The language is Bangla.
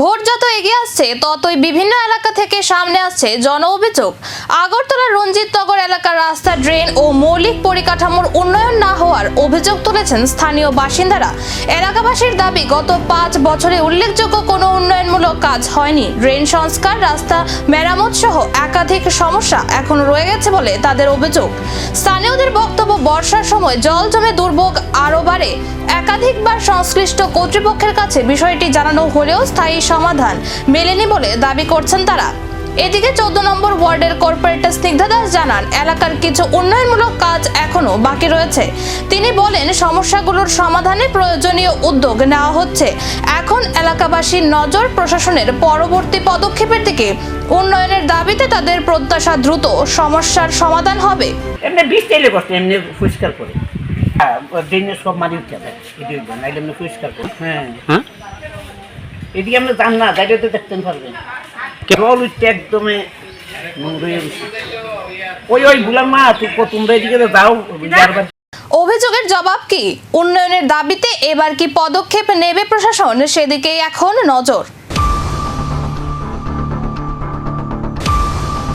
ভোট যত এগিয়ে আসছে ততই বিভিন্ন এলাকা থেকে সামনে আসছে জন অভিযোগ। আগরতলা রঞ্জিতনগর এলাকার রাস্তা, ড্রেন ও মৌলিক পরিকাঠামোর উন্নয়ন না হওয়ার অভিযোগ তুলেছেন স্থানীয় বাসিন্দারা। এলাকাবাসীর দাবি, গত 5 বছরে উল্লেখযোগ্য কোনো উন্নয়নমূলক কাজ হয়নি। ড্রেন সংস্কার, রাস্তা মেরামত সহ একাধিক সমস্যা এখনো রয়ে গেছে বলে তাদের অভিযোগ। স্থানীয়দের বক্তব্য, বর্ষার সময় জল জমে দুর্ভোগ আরও বাড়ে। একাধিকবার সংশ্লিষ্ট কর্তৃপক্ষের কাছে বিষয়টি জানানো হলেও স্থায়ী সমাধান মেলেনি বলে দাবি করছেন তারা। এদিকে 14 নম্বর ওয়ার্ডের কর্পোরেটর স্নিগ্ধা দাস জানান, এলাকার কিছু উন্নয়নমূলক কাজ এখনো বাকি রয়েছে। তিনি বলেন, সমস্যাগুলোর সমাধানে প্রয়োজনীয় উদ্যোগ নেওয়া হচ্ছে। এখন এলাকাবাসীর নজর প্রশাসনের পরবর্তী পদক্ষেপের দিকে। উন্নয়নের দাবিতে তাদের প্রত্যাশা, দ্রুত সমস্যার সমাধান হবে। এমনি বীজ চাইলে করতে এমনি পরিষ্কার করে দিনের সব মারি উঠতে হবে, নাইলে এমনি পরিষ্কার করে। হ্যাঁ, এদিকে আপনি যান না, যাইলে তো দেখতেন পারবেন জল উঠতে একদমই ওই বুলার মা তোমরা এদিকে যাও। অভিযোগের জবাব কি? উন্নয়নের দাবিতে এবার কি পদক্ষেপ নেবে প্রশাসন? সেদিকেই এখন নজর।